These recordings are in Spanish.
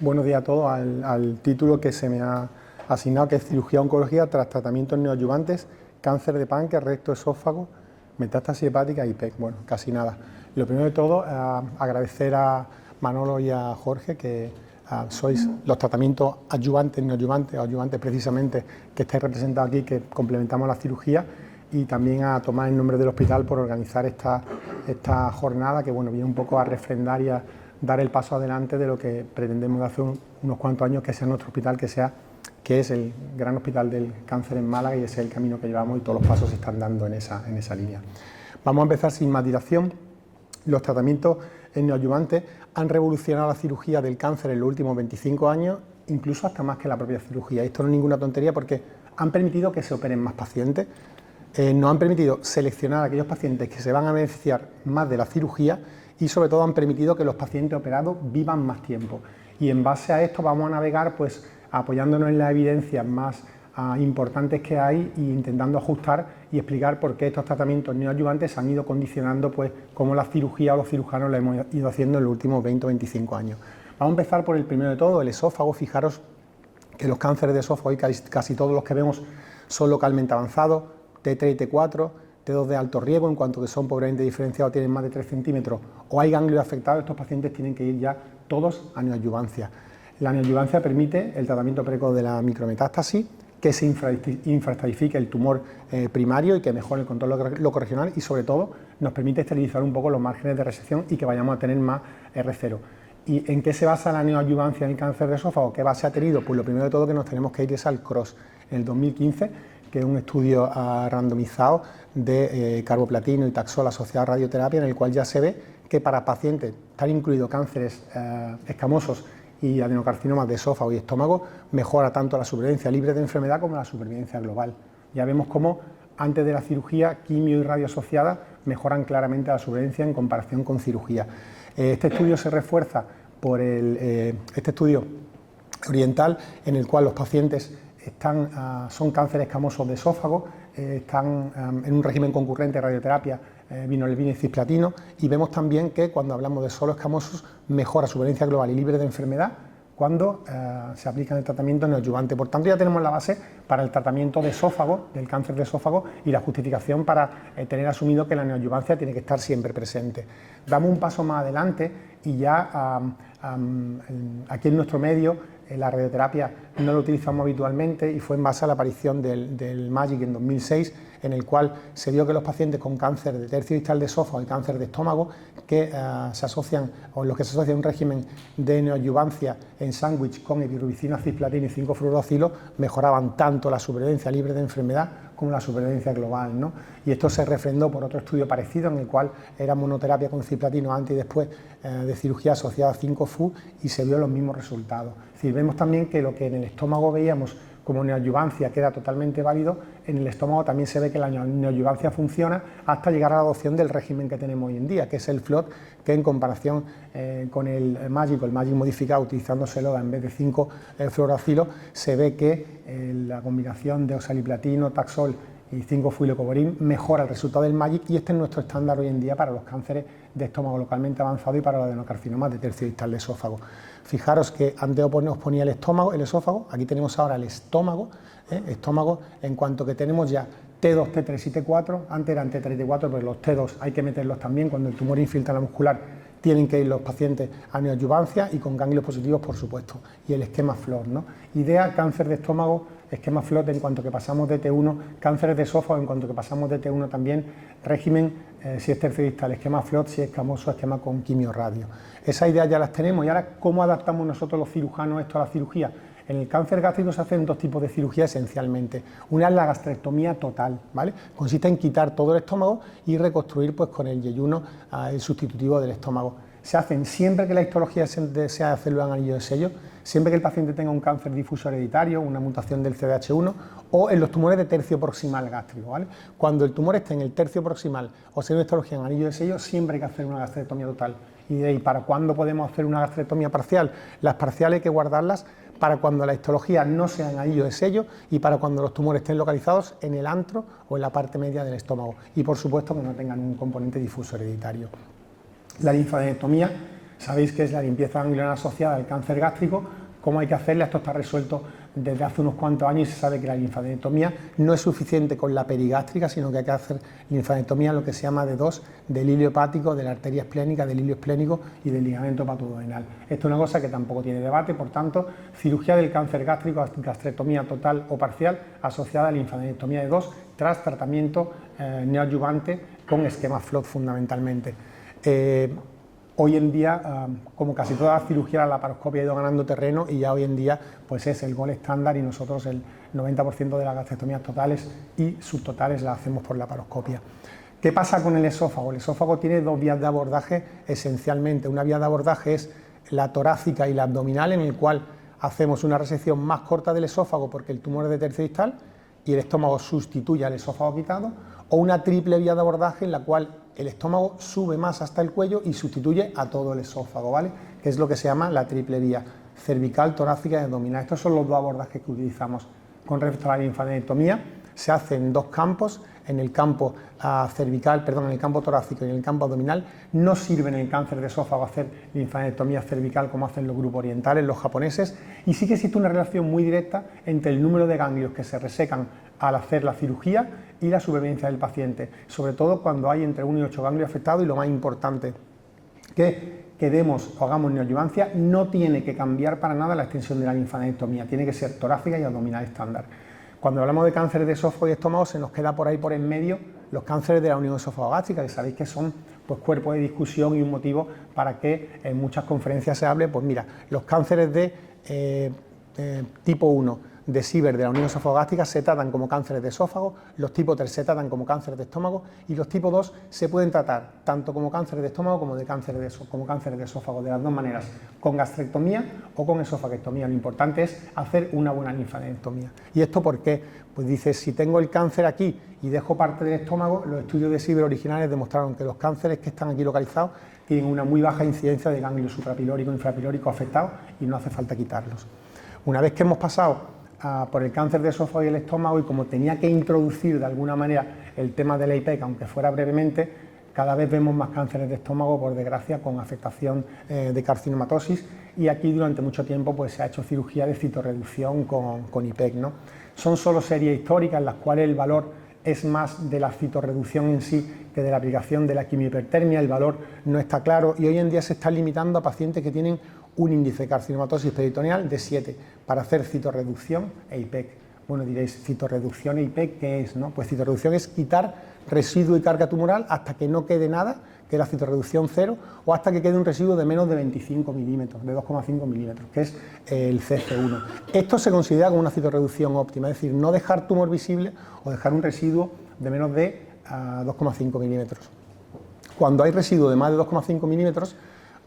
buenos días a todos al título que se me ha asignado, que es Cirugía Oncología tras tratamientos neoadyuvantes, cáncer de páncreas, recto, esófago, metástasis hepática y PEC. Bueno, casi nada. Lo primero de todo, agradecer a Manolo y a Jorge que sois los tratamientos adyuvantes, neoadyuvantes, o adyuvantes precisamente, que estáis representados aquí, que complementamos la cirugía, y también a Tomás en nombre del hospital por organizar esta jornada que bueno, viene un poco a refrendar y a dar el paso adelante de lo que pretendemos hace unos cuantos años, que sea nuestro hospital, que es el gran hospital del cáncer en Málaga, y ese es el camino que llevamos y todos los pasos se están dando en esa línea. Vamos a empezar sin más dilación. Los tratamientos neoadyuvantes han revolucionado la cirugía del cáncer en los últimos 25 años, incluso hasta más que la propia cirugía. Esto no es ninguna tontería porque han permitido que se operen más pacientes, nos han permitido seleccionar a aquellos pacientes que se van a beneficiar más de la cirugía y sobre todo han permitido que los pacientes operados vivan más tiempo. Y en base a esto vamos a navegar pues apoyándonos en las evidencias más importantes que hay e intentando ajustar y explicar por qué estos tratamientos neoadyuvantes han ido condicionando pues cómo la cirugía o los cirujanos lo hemos ido haciendo en los últimos 20 o 25 años. Vamos a empezar por el primero de todo, el esófago. Fijaros que los cánceres de esófago y casi todos los que vemos son localmente avanzados, T3 y T4, T2 de alto riesgo, en cuanto que son pobremente diferenciados, tienen más de 3 centímetros o hay ganglios afectados. Estos pacientes tienen que ir ya todos a neoadyuvancia. La neoadyuvancia permite el tratamiento precoz de la micrometástasis, que se infraestratifique el tumor primario y que mejore el control locorregional, y sobre todo nos permite esterilizar un poco los márgenes de resección y que vayamos a tener más R0. ¿Y en qué se basa la neoadyuvancia en el cáncer de esófago? ¿Qué base ha tenido? Pues lo primero de todo que nos tenemos que ir es al CROSS, en el 2015, que es un estudio randomizado de carboplatino y taxol asociado a radioterapia, en el cual ya se ve que para pacientes, están incluidos cánceres escamosos y adenocarcinomas de esófago y estómago, mejora tanto la supervivencia libre de enfermedad como la supervivencia global. Ya vemos cómo antes de la cirugía, quimio y radio asociada mejoran claramente la supervivencia en comparación con cirugía. Este estudio se refuerza por este estudio oriental, en el cual los pacientes son cánceres escamosos de esófago, están en un régimen concurrente de radioterapia, vinorelbina y cisplatino, y vemos también que cuando hablamos de solo escamosos mejora supervivencia global y libre de enfermedad cuando se aplica el tratamiento neoadyuvante. Por tanto, ya tenemos la base para el tratamiento de esófago, del cáncer de esófago, y la justificación para tener asumido que la neoadyuvancia tiene que estar siempre presente. Damos un paso más adelante y ya aquí en nuestro medio la radioterapia no lo utilizamos habitualmente, y fue en base a la aparición del MAGIC en 2006, en el cual se vio que los pacientes con cáncer de tercio distal de esófago y cáncer de estómago, que se asocian, o los que se asocian a un régimen de neoadyuvancia en sándwich con epirubicina, cisplatina y 5-fluoroacilo, mejoraban tanto la supervivencia libre de enfermedad como la supervivencia global, ¿no? Y esto se refrendó por otro estudio parecido, en el cual era monoterapia con cisplatino antes y después de cirugía asociada a 5-FU, y se vio los mismos resultados. Es decir, vemos también que lo que en el estómago veíamos como neoadyuvancia queda totalmente válido, en el estómago también se ve que la neoadyuvancia funciona hasta llegar a la adopción del régimen que tenemos hoy en día, que es el FLOT, que en comparación con el MAGIC modificado utilizando SELODA en vez de 5-fluoroacilo, se ve que la combinación de oxaliplatino, taxol y 5-fuilocoborin mejora el resultado del MAGIC, y este es nuestro estándar hoy en día para los cánceres de estómago localmente avanzado y para los adenocarcinomas de tercio distal de esófago. Fijaros que antes os ponía el esófago, aquí tenemos ahora el estómago, en cuanto que tenemos ya T2, T3 y T4, antes eran T3 y T4, pero los T2 hay que meterlos también, cuando el tumor infiltra la muscular tienen que ir los pacientes a neoadyuvancia, y con ganglios positivos, por supuesto, y el esquema FLOT, ¿no? Idea, cáncer de estómago, esquema FLOT en cuanto que pasamos de T1, cánceres de esófago en cuanto que pasamos de T1 también, régimen, si es tercio distal, esquema FLOT, si es escamoso, esquema con quimio radio. Esas ideas ya las tenemos, y ahora, ¿cómo adaptamos nosotros los cirujanos esto a la cirugía? En el cáncer gástrico se hacen dos tipos de cirugía esencialmente. Una es la gastrectomía total, ¿vale? Consiste en quitar todo el estómago y reconstruir pues con el yeyuno el sustitutivo del estómago. Se hacen siempre que la histología sea de células en anillo de sello, siempre que el paciente tenga un cáncer difuso hereditario, una mutación del CDH1, o en los tumores de tercio proximal gástrico, ¿vale? Cuando el tumor esté en el tercio proximal o sea una histología en anillo de sello, siempre hay que hacer una gastrectomía total. ¿Y para cuándo podemos hacer una gastrectomía parcial? Las parciales hay que guardarlas para cuando la histología no sea en anillo de sello y para cuando los tumores estén localizados en el antro o en la parte media del estómago, y por supuesto que no tengan un componente difuso hereditario. La linfadenectomía sabéis que es la limpieza ganglionar asociada al cáncer gástrico. ¿Cómo hay que hacerla? Esto está resuelto desde hace unos cuantos años y se sabe que la linfadenectomía no es suficiente con la perigástrica, sino que hay que hacer linfadenectomía lo que se llama de dos, del hilio hepático, de la arteria esplénica, del hilio esplénico y del ligamento hepatoduodenal. Esto es una cosa que tampoco tiene debate, por tanto, cirugía del cáncer gástrico, gastrectomía total o parcial asociada a linfadenectomía de dos tras tratamiento neoadyuvante con esquema FLOT fundamentalmente. Hoy en día, como casi toda la cirugía, la laparoscopia ha ido ganando terreno y ya hoy en día pues es el gol estándar y nosotros el 90% de las gastrectomías totales y subtotales las hacemos por laparoscopia. ¿Qué pasa con el esófago? El esófago tiene dos vías de abordaje esencialmente. Una vía de abordaje es la torácica y la abdominal, en el cual hacemos una resección más corta del esófago porque el tumor es de tercio distal y el estómago sustituye al esófago quitado, o una triple vía de abordaje en la cual el estómago sube más hasta el cuello y sustituye a todo el esófago, ¿vale? Que es lo que se llama la triple vía, cervical, torácica y abdominal. Estos son los dos abordajes que utilizamos. Con respecto a la linfadenectomía, se hace en dos campos, en el campo cervical, perdón, en el campo torácico y en el campo abdominal. No sirve en el cáncer de esófago hacer linfadenectomía cervical como hacen los grupos orientales, los japoneses, y sí que existe una relación muy directa entre el número de ganglios que se resecan al hacer la cirugía y la supervivencia del paciente, sobre todo cuando hay entre 1 y 8 ganglios afectados, y lo más importante, que demos o hagamos neoadyuvancia, no tiene que cambiar para nada la extensión de la linfadenectomía, tiene que ser torácica y abdominal estándar. Cuando hablamos de cánceres de esófago y estómago, se nos queda por ahí por en medio los cánceres de la unión esófago-gástrica, que sabéis que son pues, cuerpos de discusión y un motivo para que en muchas conferencias se hable. Pues mira, los cánceres de tipo 1 de Sieber de la unión esófago-gástrica se tratan como cánceres de esófago, los tipo 3 se tratan como cánceres de estómago y los tipo 2 se pueden tratar tanto como cánceres de estómago como cánceres de esófago, de las dos maneras, con gastrectomía o con esofaguectomía. Lo importante es hacer una buena linfadenectomía. ¿Y esto por qué? Pues dices, si tengo el cáncer aquí y dejo parte del estómago, los estudios de Sieber originales demostraron que los cánceres que están aquí localizados tienen una muy baja incidencia de ganglio suprapilórico e infrapilórico afectados y no hace falta quitarlos. Una vez que hemos pasado por el cáncer de esófago y el estómago, y como tenía que introducir de alguna manera el tema de la IPEC, aunque fuera brevemente, cada vez vemos más cánceres de estómago, por desgracia, con afectación de carcinomatosis, y aquí durante mucho tiempo pues, se ha hecho cirugía de citorreducción con IPEC, ¿no? Son solo series históricas en las cuales el valor es más de la citorreducción en sí que de la aplicación de la quimiohipertermia, el valor no está claro y hoy en día se está limitando a pacientes que tienen un índice de carcinomatosis peritoneal de 7 para hacer citorreducción e IPEC. Bueno, diréis, citorreducción e IPEC, ¿qué es? ¿No? Pues citorreducción es quitar residuo y carga tumoral hasta que no quede nada, que es la citorreducción 0, o hasta que quede un residuo de menos de 25 milímetros, de 2,5 milímetros, que es el CC1. Esto se considera como una citorreducción óptima, es decir, no dejar tumor visible o dejar un residuo de menos de 2,5 milímetros. Cuando hay residuo de más de 2,5 milímetros,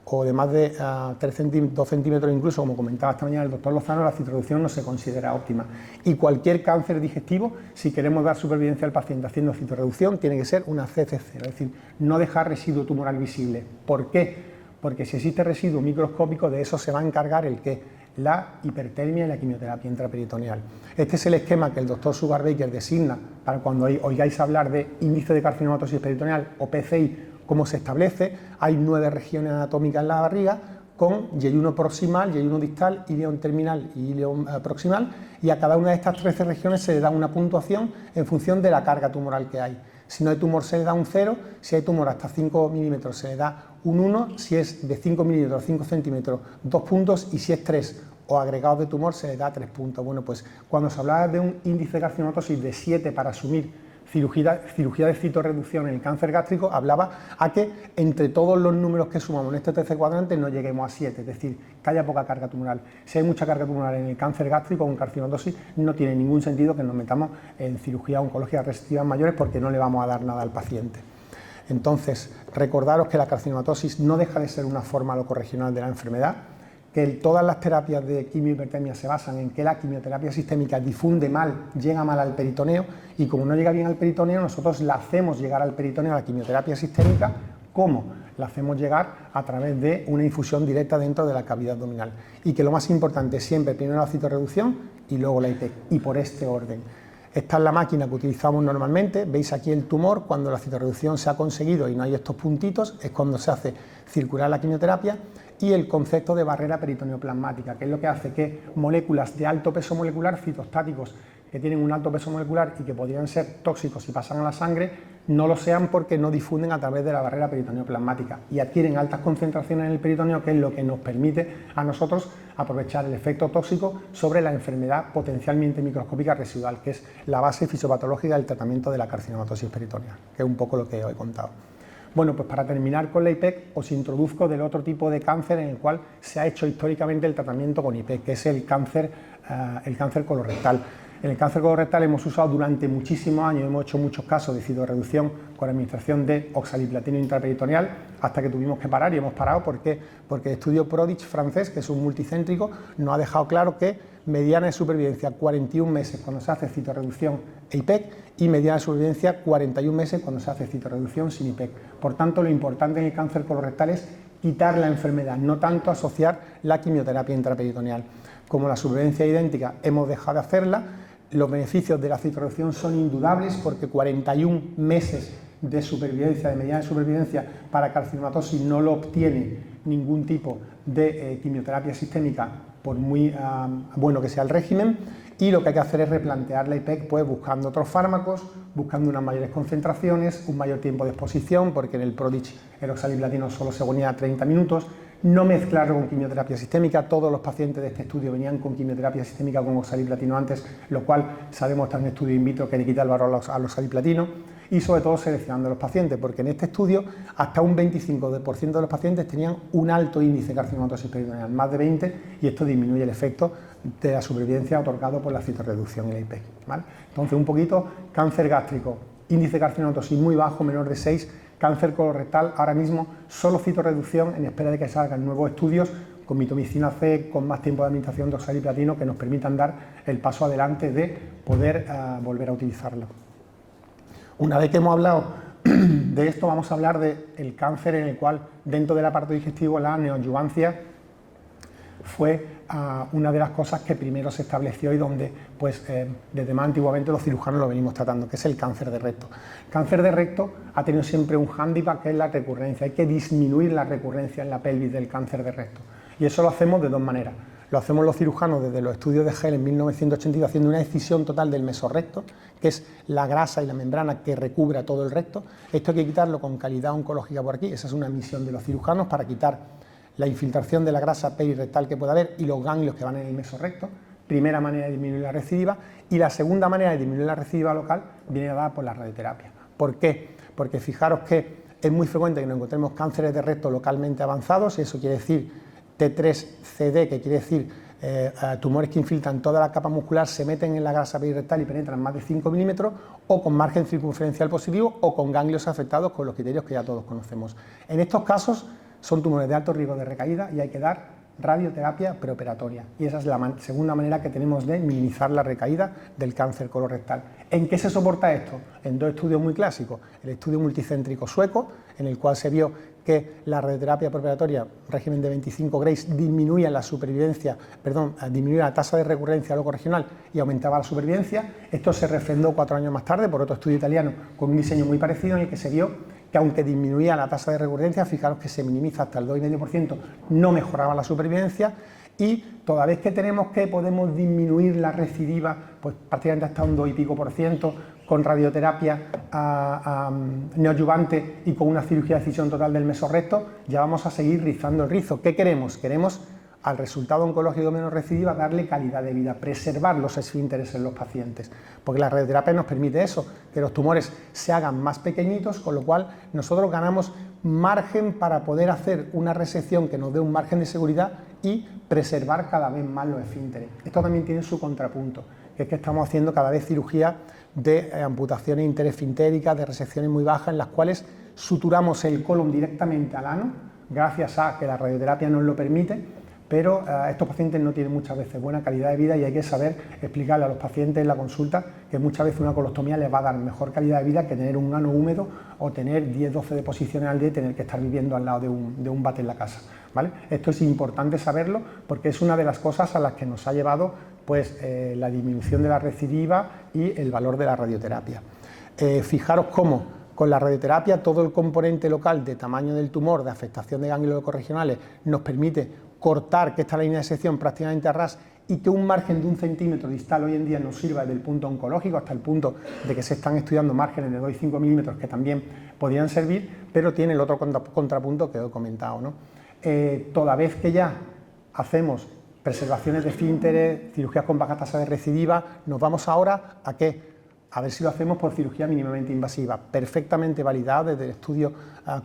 o de más de 2 centímetros incluso, como comentaba esta mañana el doctor Lozano, la citorreducción no se considera óptima. Y cualquier cáncer digestivo, si queremos dar supervivencia al paciente haciendo citorreducción, tiene que ser una CC0, es decir, no dejar residuo tumoral visible. ¿Por qué? Porque si existe residuo microscópico, de eso se va a encargar el qué, la hipertermia y la quimioterapia intraperitoneal. Este es el esquema que el doctor Sugarbaker designa para cuando oigáis hablar de índice de carcinomatosis peritoneal o PCI. ¿Cómo se establece? Hay 9 regiones anatómicas en la barriga con yeyuno proximal, yeyuno distal, ilion terminal y ilion proximal, y a cada una de estas 13 regiones se le da una puntuación en función de la carga tumoral que hay. Si no hay tumor se le da un 0, si hay tumor hasta 5 milímetros se le da un 1, si es de 5 milímetros a 5 centímetros 2 puntos y si es 3 o agregados de tumor se le da 3 puntos. Bueno, pues cuando se hablaba de un índice de carcinomatosis de 7 para asumir cirugía de citorreducción en el cáncer gástrico, hablaba a que entre todos los números que sumamos en este tercer cuadrante no lleguemos a 7, es decir, que haya poca carga tumoral. Si hay mucha carga tumoral en el cáncer gástrico o en carcinomatosis, no tiene ningún sentido que nos metamos en cirugía oncológica restrictivas mayores porque no le vamos a dar nada al paciente. Entonces, recordaros que la carcinomatosis no deja de ser una forma locorregional de la enfermedad, que todas las terapias de quimiohipertermia se basan en que la quimioterapia sistémica difunde mal, llega mal al peritoneo, y como no llega bien al peritoneo, nosotros la hacemos llegar al peritoneo, la quimioterapia sistémica. ¿Cómo? La hacemos llegar a través de una infusión directa dentro de la cavidad abdominal. Y que lo más importante es siempre primero la citorreducción y luego la IPEC, y por este orden. Esta es la máquina que utilizamos normalmente, veis aquí el tumor, cuando la citorreducción se ha conseguido y no hay estos puntitos, es cuando se hace circular la quimioterapia. y el concepto de barrera peritoneoplasmática, que es lo que hace que moléculas de alto peso molecular, citostáticos, que tienen un alto peso molecular y que podrían ser tóxicos si pasan a la sangre, no lo sean porque no difunden a través de la barrera peritoneoplasmática y adquieren altas concentraciones en el peritoneo, que es lo que nos permite a nosotros aprovechar el efecto tóxico sobre la enfermedad potencialmente microscópica residual, que es la base fisiopatológica del tratamiento de la carcinomatosis peritoneal, que es un poco lo que os he contado. Bueno, pues para terminar con la IPEC os introduzco del otro tipo de cáncer en el cual se ha hecho históricamente el tratamiento con IPEC, que es el cáncer colorectal. En el cáncer colorectal hemos usado durante muchísimos años, hemos hecho muchos casos de citorreducción con administración de oxaliplatino intraperitoneal, hasta que tuvimos que parar, y hemos parado porque el estudio Prodige francés, que es un multicéntrico, nos ha dejado claro que mediana de supervivencia 41 meses cuando se hace citorreducción e IPEC, y mediana de supervivencia 41 meses cuando se hace citorreducción sin IPEC. Por tanto, lo importante en el cáncer colorectal es quitar la enfermedad, no tanto asociar la quimioterapia intraperitoneal. Como la supervivencia es idéntica, hemos dejado de hacerla. Los beneficios de la citorreducción son indudables, porque 41 meses de supervivencia, de mediana de supervivencia para carcinomatosis, no lo obtiene ningún tipo de quimioterapia sistémica, por muy bueno que sea el régimen, y lo que hay que hacer es replantear la IPEC, pues buscando otros fármacos, buscando unas mayores concentraciones, un mayor tiempo de exposición, porque en el Prodige el oxaliplatino solo se ponía 30 minutos, no mezclarlo con quimioterapia sistémica. Todos los pacientes de este estudio venían con quimioterapia sistémica con oxaliplatino antes, lo cual se ha demostrado en estudio in vitro que le quita el valor al oxaliplatino, y sobre todo seleccionando a los pacientes, porque en este estudio hasta un 25% de los pacientes tenían un alto índice de carcinomatosis peritoneal, más de 20, y esto disminuye el efecto de la supervivencia otorgado por la citorreducción y la IPEC, ¿vale? Entonces, un poquito: cáncer gástrico, índice de carcinomatosis muy bajo, menor de 6, cáncer colorectal, ahora mismo solo citorreducción, en espera de que salgan nuevos estudios con mitomicina C, con más tiempo de administración de oxaliplatino, que nos permitan dar el paso adelante de poder volver a utilizarlo. Una vez que hemos hablado de esto, vamos a hablar del cáncer en el cual, dentro del aparato digestivo, la neoadyuvancia fue una de las cosas que primero se estableció y donde, pues, desde más antiguamente los cirujanos lo venimos tratando, que es el cáncer de recto. El cáncer de recto ha tenido siempre un hándicap, que es la recurrencia. Hay que disminuir la recurrencia en la pelvis del cáncer de recto, y eso lo hacemos de dos maneras. Lo hacemos los cirujanos desde los estudios de Hell en 1982, haciendo una excisión total del mesorrecto, que es la grasa y la membrana que recubre todo el recto. Esto hay que quitarlo con calidad oncológica por aquí. Esa es una misión de los cirujanos, para quitar la infiltración de la grasa perirectal que pueda haber y los ganglios que van en el mesorrecto. Primera manera de disminuir la recidiva. Y la segunda manera de disminuir la recidiva local viene dada por la radioterapia. ¿Por qué? Porque fijaros que es muy frecuente que nos encontremos cánceres de recto localmente avanzados, y eso quiere decir T3CD, que quiere decir tumores que infiltran toda la capa muscular, se meten en la grasa perirectal y penetran más de 5 milímetros, o con margen circunferencial positivo, o con ganglios afectados con los criterios que ya todos conocemos. En estos casos son tumores de alto riesgo de recaída y hay que dar radioterapia preoperatoria, y esa es la segunda manera que tenemos de minimizar la recaída del cáncer colorectal. ¿En qué se soporta esto? En dos estudios muy clásicos: el estudio multicéntrico sueco, en el cual se vio que la radioterapia preoperatoria, régimen de 25 Grays, disminuía la tasa de recurrencia locorregional y aumentaba la supervivencia. Esto se refrendó 4 años más tarde por otro estudio italiano con un diseño muy parecido, en el que se vio que, aunque disminuía la tasa de recurrencia, fijaros que se minimiza hasta el 2,5%, no mejoraba la supervivencia. Y toda vez que podemos disminuir la recidiva, pues prácticamente hasta un 2,5%, con radioterapia neoadyuvante y con una cirugía de excisión total del mesorrecto, ya vamos a seguir rizando el rizo. ¿Qué queremos? Queremos, al resultado oncológico menos recidiva, darle calidad de vida, preservar los esfínteres en los pacientes, porque la radioterapia nos permite eso, que los tumores se hagan más pequeñitos, con lo cual nosotros ganamos margen para poder hacer una resección que nos dé un margen de seguridad y preservar cada vez más los esfínteres. Esto también tiene su contrapunto, que es que estamos haciendo cada vez cirugía de amputaciones interesfintéricas, de resecciones muy bajas, en las cuales suturamos el colon directamente al ano, gracias a que la radioterapia nos lo permite. Pero estos pacientes no tienen muchas veces buena calidad de vida, y hay que saber explicarle a los pacientes en la consulta que muchas veces una colostomía les va a dar mejor calidad de vida que tener un ano húmedo o tener 10-12 deposiciones al día y tener que estar viviendo al lado de un bate en la casa, ¿vale? Esto es importante saberlo, porque es una de las cosas a las que nos ha llevado, pues, la disminución de la recidiva y el valor de la radioterapia. Fijaros cómo Con la radioterapia, todo el componente local de tamaño del tumor, de afectación de ganglios ecorregionales, nos permite cortar que esta línea de sección prácticamente a ras y que un margen de 1 centímetro distal hoy en día nos sirva desde el punto oncológico hasta el punto de que se están estudiando márgenes de 2 y 5 milímetros que también podrían servir, pero tiene el otro contrapunto que he comentado, ¿no? Toda vez que ya hacemos preservaciones de esfínteres, cirugías con baja tasa de recidiva, nos vamos ahora a ¿qué? A ver si lo hacemos por cirugía mínimamente invasiva, perfectamente validado desde el estudio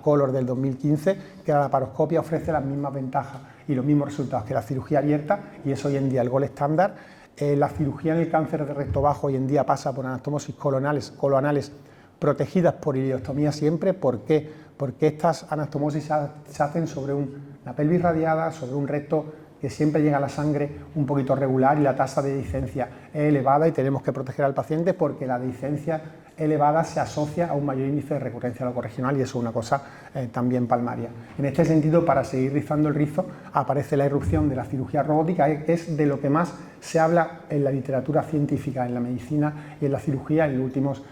Color del 2015, que la laparoscopia ofrece las mismas ventajas y los mismos resultados que la cirugía abierta, y es hoy en día el gold estándar. La cirugía en el cáncer de recto bajo hoy en día pasa por anastomosis coloanales protegidas por ileostomía siempre. ¿Por qué? Porque estas anastomosis se hacen sobre una pelvis radiada, sobre un recto que siempre llega a la sangre un poquito regular y la tasa de dehiscencia es elevada, y tenemos que proteger al paciente porque la dehiscencia elevada se asocia a un mayor índice de recurrencia locorregional, y eso es una cosa también palmaria. En este sentido, para seguir rizando el rizo, aparece la irrupción de la cirugía robótica, que es de lo que más se habla en la literatura científica, en la medicina y en la cirugía en los últimos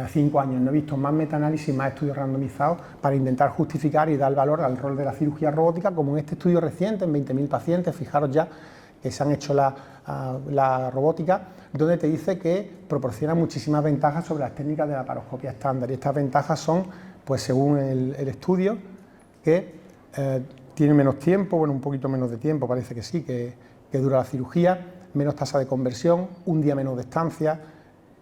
5 años. No he visto más metaanálisis, más estudios randomizados para intentar justificar y dar valor al rol de la cirugía robótica, como en este estudio reciente, en 20.000 pacientes, fijaros ya que se han hecho la robótica, donde te dice que proporciona muchísimas ventajas sobre las técnicas de la laparoscopia estándar, y estas ventajas son, pues según el estudio, que tiene menos tiempo, bueno, un poquito menos de tiempo, parece que sí, que dura la cirugía, menos tasa de conversión, un día menos de estancia,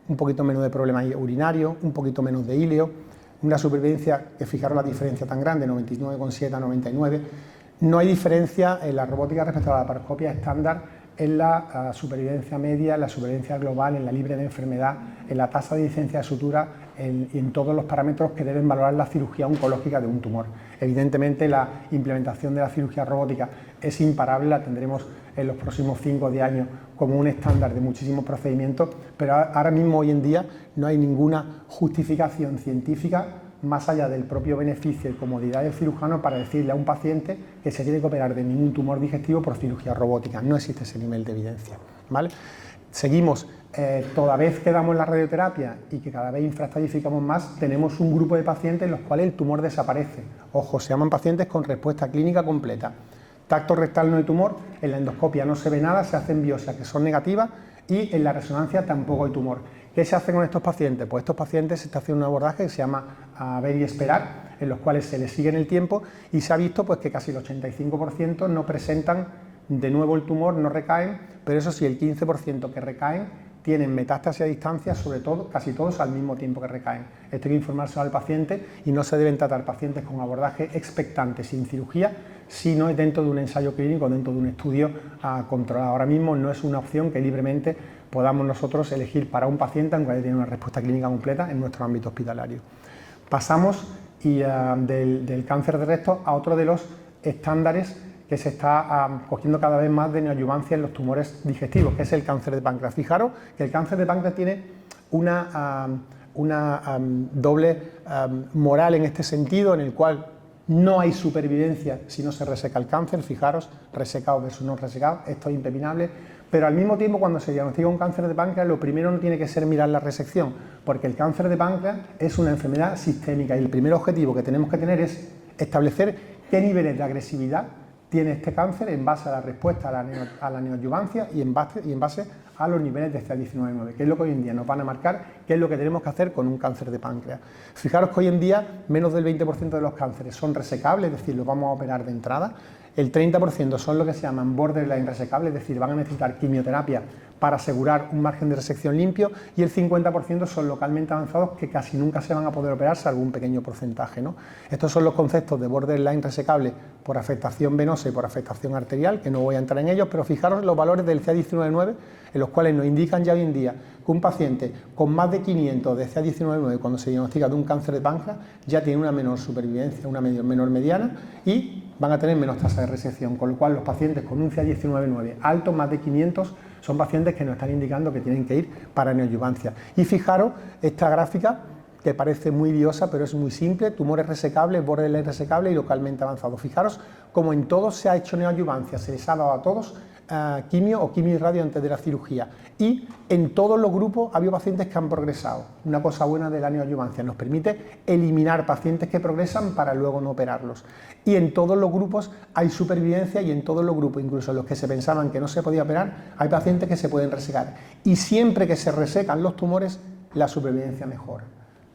un poquito menos de problemas urinarios, un poquito menos de íleo, una supervivencia que, fijaros la diferencia tan grande, 99,7 a 99. No hay diferencia en la robótica respecto a la laparoscopia estándar en la supervivencia media, en la supervivencia global, en la libre de enfermedad, en la tasa de dehiscencia de sutura y en todos los parámetros que deben valorar la cirugía oncológica de un tumor. Evidentemente, la implementación de la cirugía robótica es imparable, la tendremos en los próximos 5 o 10 años como un estándar de muchísimos procedimientos, pero ahora mismo, hoy en día, no hay ninguna justificación científica más allá del propio beneficio y comodidad del cirujano para decirle a un paciente que se tiene que operar de ningún tumor digestivo por cirugía robótica. No existe ese nivel de evidencia, ¿vale? Seguimos, toda vez que damos la radioterapia y que cada vez infraestadificamos más, tenemos un grupo de pacientes en los cuales el tumor desaparece. Ojo, se llaman pacientes con respuesta clínica completa. Tacto rectal no hay tumor, en la endoscopia no se ve nada, se hacen biopsias que son negativas y en la resonancia tampoco hay tumor. ¿Qué se hace con estos pacientes? Pues estos pacientes se está haciendo un abordaje que se llama ver y esperar, en los cuales se les sigue en el tiempo, y se ha visto pues que casi el 85% no presentan de nuevo el tumor, no recaen, pero eso sí, el 15% que recaen tienen metástasis a distancia, sobre todo, casi todos al mismo tiempo que recaen. Esto hay que informárselo al paciente, y no se deben tratar pacientes con abordaje expectante sin cirugía, sino dentro de un ensayo clínico, dentro de un estudio controlado. Ahora mismo no es una opción que libremente podamos nosotros elegir para un paciente, aunque haya tenido una respuesta clínica completa en nuestro ámbito hospitalario. Pasamos del cáncer de recto a otro de los estándares que se está cogiendo cada vez más de neoadyuvancia en los tumores digestivos, que es el cáncer de páncreas. Fijaros que el cáncer de páncreas tiene una doble moral en este sentido, en el cual no hay supervivencia si no se reseca el cáncer. Fijaros, resecado versus no resecado, esto es impepinable, pero al mismo tiempo, cuando se diagnostica un cáncer de páncreas, lo primero no tiene que ser mirar la resección, porque el cáncer de páncreas es una enfermedad sistémica, y el primer objetivo que tenemos que tener es establecer qué niveles de agresividad tiene este cáncer en base a la respuesta a la neoadyuvancia y en base a los niveles de CA19-9, que es lo que hoy en día nos van a marcar qué es lo que tenemos que hacer con un cáncer de páncreas. Fijaros que hoy en día menos del 20% de los cánceres son resecables, es decir, los vamos a operar de entrada. El 30% son lo que se llaman borderline resecables, es decir, van a necesitar quimioterapia para asegurar un margen de resección limpio, y el 50% son localmente avanzados, que casi nunca se van a poder operar, salvo un pequeño porcentaje, ¿no? Estos son los conceptos de borderline resecable por afectación venosa y por afectación arterial, que no voy a entrar en ellos, pero fijaros los valores del CA19-9, en los cuales nos indican ya hoy en día que un paciente con más de 500 de CA19-9, cuando se diagnostica de un cáncer de páncreas, ya tiene una menor supervivencia, una menor mediana, y van a tener menos tasa de resección, con lo cual los pacientes con un CA19-9 alto, más de 500, son pacientes que nos están indicando que tienen que ir para neoadyuvancia. Y fijaros esta gráfica, que parece muy liosa, pero es muy simple: tumores resecables, borderline resecables y localmente avanzados. Fijaros como en todos se ha hecho neoadyuvancia, se les ha dado a todos quimio o quimio y radio antes de la cirugía. Y en todos los grupos ha habido pacientes que han progresado. Una cosa buena de la neoadyuvancia, nos permite eliminar pacientes que progresan para luego no operarlos. Y en todos los grupos hay supervivencia y en todos los grupos, incluso en los que se pensaban que no se podía operar, hay pacientes que se pueden resecar. Y siempre que se resecan los tumores, la supervivencia mejora.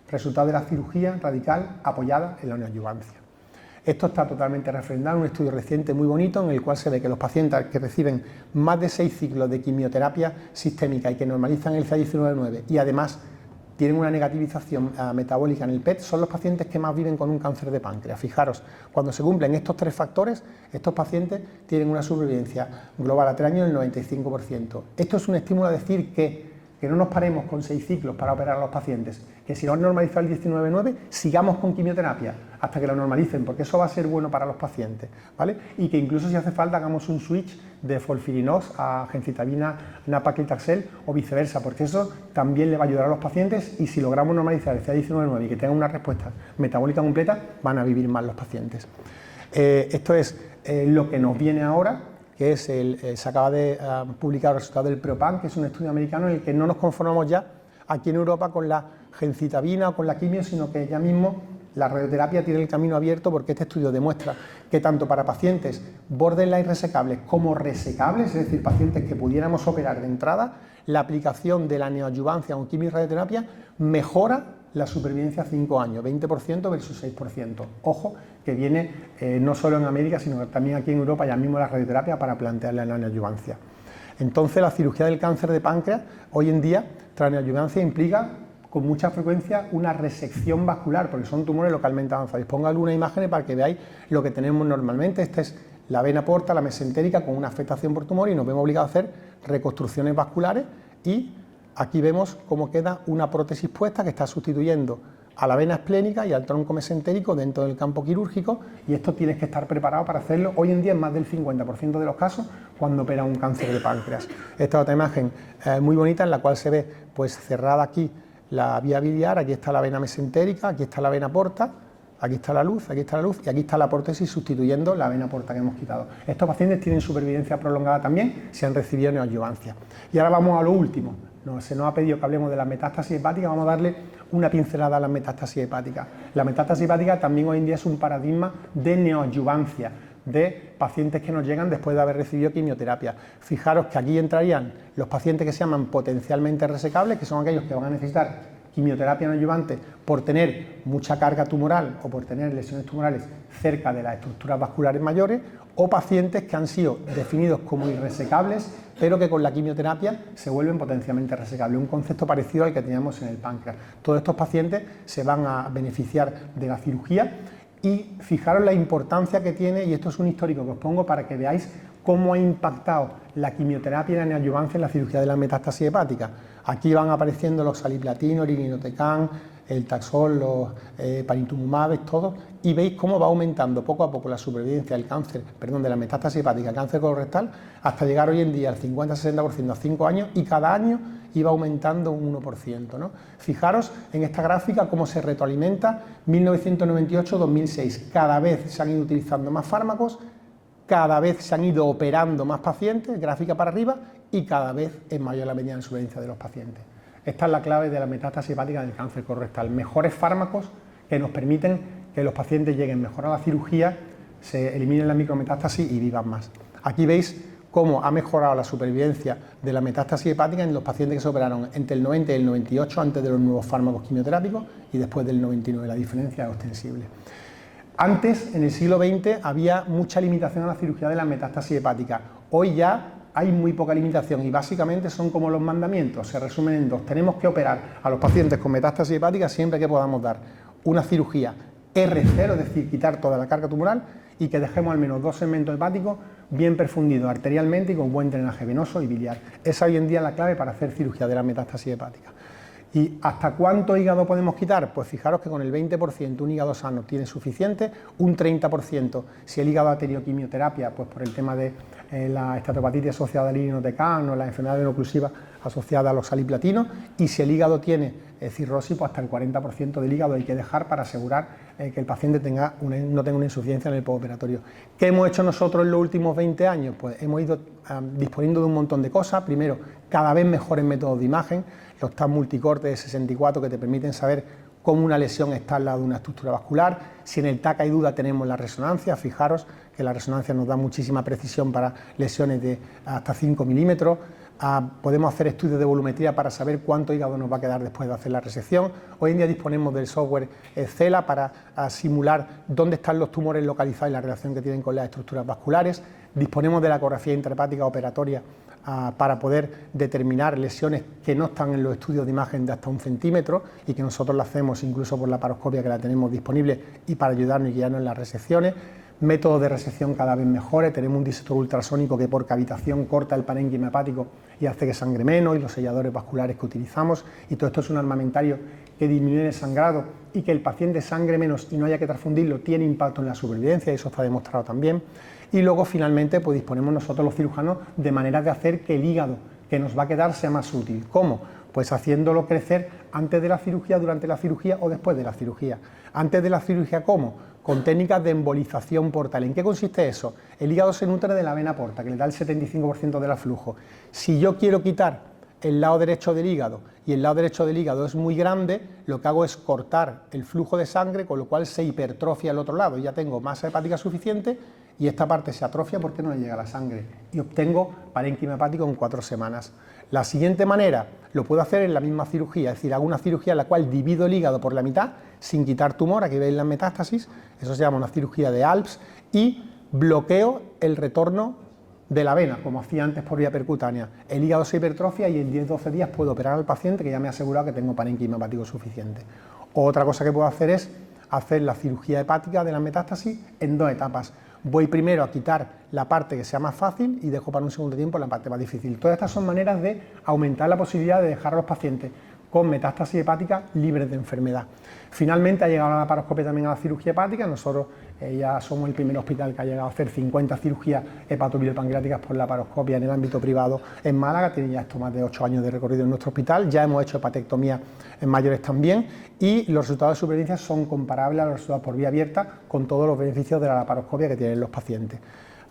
Resultado de la cirugía radical apoyada en la neoadyuvancia. Esto está totalmente refrendado en un estudio reciente muy bonito en el cual se ve que los pacientes que reciben más de 6 ciclos de quimioterapia sistémica y que normalizan el CA19-9 y además tienen una negativización metabólica en el PET son los pacientes que más viven con un cáncer de páncreas. Fijaros, cuando se cumplen estos 3 factores, estos pacientes tienen una supervivencia global a 3 años del 95%. Esto es un estímulo a decir que no nos paremos con 6 ciclos para operar a los pacientes, que si no han normalizado el 19-9, sigamos con quimioterapia hasta que lo normalicen, porque eso va a ser bueno para los pacientes, ¿vale? Y que incluso si hace falta hagamos un switch de folfirinos a gencitabina, nab-paclitaxel o viceversa, porque eso también le va a ayudar a los pacientes y si logramos normalizar el CA19-9 y que tengan una respuesta metabólica completa, van a vivir más los pacientes. Esto es lo que nos viene ahora, que es se acaba de publicar el resultado del PROPAN, que es un estudio americano en el que no nos conformamos ya aquí en Europa con la gencitabina o con la quimio, sino que ya mismo la radioterapia tiene el camino abierto porque este estudio demuestra que tanto para pacientes borderline resecables como resecables, es decir, pacientes que pudiéramos operar de entrada, la aplicación de la neoadyuvancia con quimio y radioterapia mejora la supervivencia a 5 años, 20% versus 6%. Ojo, que viene no solo en América, sino también aquí en Europa, ya mismo la radioterapia para plantearle la neoadyuvancia. Entonces, la cirugía del cáncer de páncreas, hoy en día, la neoadyuvancia implica con mucha frecuencia una resección vascular, porque son tumores localmente avanzados. Pongo algunas imágenes para que veáis lo que tenemos normalmente. Esta es la vena porta, la mesentérica, con una afectación por tumor y nos vemos obligados a hacer reconstrucciones vasculares y aquí vemos cómo queda una prótesis puesta que está sustituyendo a la vena esplénica y al tronco mesentérico dentro del campo quirúrgico y esto tienes que estar preparado para hacerlo hoy en día en más del 50% de los casos cuando opera un cáncer de páncreas. Esta es otra imagen muy bonita en la cual se ve pues cerrada aquí la vía biliar, aquí está la vena mesentérica, aquí está la vena porta, aquí está la luz, aquí está la luz y aquí está la prótesis sustituyendo la vena porta que hemos quitado. Estos pacientes tienen supervivencia prolongada también si han recibido neoadyuvancia. Y ahora vamos a lo último. Se nos ha pedido que hablemos de la metástasis hepática, vamos a darle una pincelada a la metástasis hepática. La metástasis hepática también hoy en día es un paradigma de neoadyuvancia, de pacientes que nos llegan después de haber recibido quimioterapia. Fijaros que aquí entrarían los pacientes que se llaman potencialmente resecables, que son aquellos que van a necesitar quimioterapia neoadyuvante por tener mucha carga tumoral o por tener lesiones tumorales cerca de las estructuras vasculares mayores, o pacientes que han sido definidos como irresecables, pero que con la quimioterapia se vuelven potencialmente resecables, un concepto parecido al que teníamos en el páncreas. Todos estos pacientes se van a beneficiar de la cirugía y fijaros la importancia que tiene, y esto es un histórico que os pongo para que veáis cómo ha impactado la quimioterapia y la neoadyuvancia en la cirugía de la metástasis hepática. Aquí van apareciendo los saliplatino, el irinotecan, el taxol, los panitumumab, todos, y veis cómo va aumentando poco a poco la supervivencia del cáncer, perdón, de la metástasis hepática, cáncer colorectal, hasta llegar hoy en día al 50-60% a 5 años y cada año iba aumentando un 1%, ¿no? Fijaros en esta gráfica cómo se retroalimenta 1998-2006. Cada vez se han ido utilizando más fármacos, cada vez se han ido operando más pacientes, gráfica para arriba, y cada vez es mayor la medida de supervivencia de los pacientes. Esta es la clave de la metástasis hepática del cáncer colorectal. Mejores fármacos que nos permiten que los pacientes lleguen mejor a la cirugía, se eliminen la micrometástasis y vivan más. Aquí veis cómo ha mejorado la supervivencia de la metástasis hepática en los pacientes que se operaron entre el 90 y el 98 antes de los nuevos fármacos quimioterápicos y después del 99. La diferencia es ostensible. Antes, en el siglo XX, había mucha limitación a la cirugía de la metástasis hepática. Hoy ya hay muy poca limitación y básicamente son como los mandamientos, se resumen en dos. Tenemos que operar a los pacientes con metástasis hepática siempre que podamos dar una cirugía R0, es decir, quitar toda la carga tumoral y que dejemos al menos 2 segmentos hepáticos bien perfundidos arterialmente y con buen drenaje venoso y biliar. Esa hoy en día es la clave para hacer cirugía de la metástasis hepática. ¿Y hasta cuánto hígado podemos quitar? Pues fijaros que con el 20% un hígado sano tiene suficiente, un 30% si el hígado ha tenido quimioterapia, pues por el tema de la estatopatitis asociada al irinotecan o la enfermedad veno-oclusiva asociada a los saliplatinos, y si el hígado tiene cirrosis, pues hasta el 40% del hígado hay que dejar para asegurar que el paciente no tenga una insuficiencia en el postoperatorio. ¿Qué hemos hecho nosotros en los últimos 20 años? Pues hemos ido disponiendo de un montón de cosas. Primero, cada vez mejores métodos de imagen, los TAC multicorte de 64 que te permiten saber cómo una lesión está al lado de una estructura vascular. Si en el TAC hay duda, tenemos la resonancia. Fijaros que la resonancia nos da muchísima precisión para lesiones de hasta 5 milímetros. Podemos hacer estudios de volumetría para saber cuánto hígado nos va a quedar después de hacer la resección. Hoy en día disponemos del software CELA para simular dónde están los tumores localizados y la relación que tienen con las estructuras vasculares. Disponemos de la ecografía intrahepática operatoria para poder determinar lesiones que no están en los estudios de imagen de hasta 1 centímetro y que nosotros la hacemos incluso por la laparoscopia, que la tenemos disponible, y para ayudarnos y guiarnos en las resecciones. Métodos de resección cada vez mejores. Tenemos un disector ultrasónico que por cavitación corta el parénquima hepático y hace que sangre menos, y los selladores vasculares que utilizamos, y todo esto es un armamentario que disminuye el sangrado, y que el paciente sangre menos y no haya que transfundirlo tiene impacto en la supervivencia, y eso está demostrado también. Y luego finalmente pues disponemos nosotros los cirujanos de maneras de hacer que el hígado que nos va a quedar sea más útil. ¿Cómo? Pues haciéndolo crecer antes de la cirugía, durante la cirugía o después de la cirugía. Antes de la cirugía, ¿cómo? Con técnicas de embolización portal. ¿En qué consiste eso? El hígado se nutre de la vena porta, que le da el 75% del aflujo. Si yo quiero quitar el lado derecho del hígado y el lado derecho del hígado es muy grande, lo que hago es cortar el flujo de sangre, con lo cual se hipertrofia el otro lado. Ya tengo masa hepática suficiente y esta parte se atrofia porque no le llega la sangre, y obtengo parénquima hepático en 4 semanas. La siguiente manera lo puedo hacer en la misma cirugía, es decir, hago una cirugía en la cual divido el hígado por la mitad sin quitar tumor. Aquí veis las metástasis, eso se llama una cirugía de ALPS, y bloqueo el retorno de la vena, como hacía antes por vía percutánea. El hígado se hipertrofia y en 10-12 días puedo operar al paciente, que ya me ha asegurado que tengo parénquima hepático suficiente. Otra cosa que puedo hacer es hacer la cirugía hepática de la metástasis en 2 etapas. Voy primero a quitar la parte que sea más fácil y dejo para un segundo tiempo la parte más difícil. Todas estas son maneras de aumentar la posibilidad de dejar a los pacientes con metástasis hepática libres de enfermedad. Finalmente ha llegado la laparoscopia también a la cirugía hepática. Nosotros ya somos el primer hospital que ha llegado a hacer 50 cirugías hepatobiliopancreáticas por laparoscopia en el ámbito privado en Málaga. Tiene ya esto más de 8 años de recorrido en nuestro hospital. Ya hemos hecho hepatectomía en mayores también, y los resultados de supervivencia son comparables a los resultados por vía abierta, con todos los beneficios de la laparoscopia que tienen los pacientes.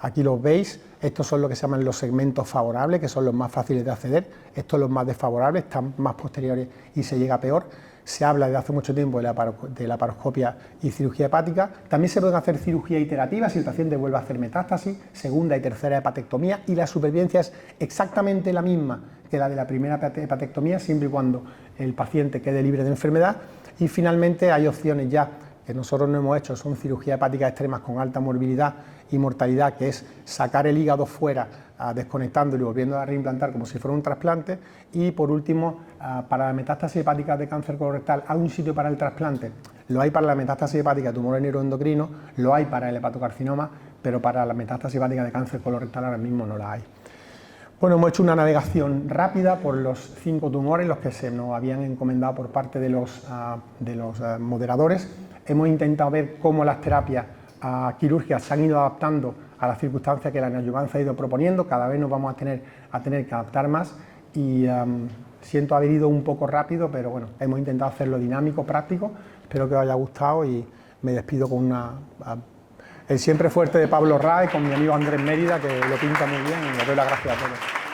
Aquí los veis, estos son lo que se llaman los segmentos favorables, que son los más fáciles de acceder. Estos los más desfavorables, están más posteriores y se llega peor. Se habla desde hace mucho tiempo de laparoscopia y cirugía hepática. También se pueden hacer cirugía iterativa si el paciente vuelve a hacer metástasis, segunda y tercera hepatectomía, y la supervivencia es exactamente la misma que la de la primera hepatectomía, siempre y cuando el paciente quede libre de enfermedad. Y finalmente hay opciones ya que nosotros no hemos hecho, son cirugías hepáticas extremas con alta morbilidad y mortalidad, que es sacar el hígado fuera, desconectándolo y volviendo a reimplantar como si fuera un trasplante. Y por último, para la metástasis hepática de cáncer colorectal, ¿hay un sitio para el trasplante? Lo hay para la metástasis hepática de tumores neuroendocrinos, lo hay para el hepatocarcinoma, pero para la metástasis hepática de cáncer colorectal ahora mismo no la hay. Bueno, hemos hecho una navegación rápida por los 5 tumores, los que se nos habían encomendado por parte de los moderadores. Hemos intentado ver cómo las terapias quirúrgicas se han ido adaptando a las circunstancias que la neoadyuvancia ha ido proponiendo. Cada vez nos vamos a tener que adaptar más, y siento haber ido un poco rápido, pero bueno, hemos intentado hacerlo dinámico, práctico. Espero que os haya gustado y me despido con el siempre fuerte de Pablo Ray, con mi amigo Andrés Mérida, que lo pinta muy bien, y le doy las gracias a todos.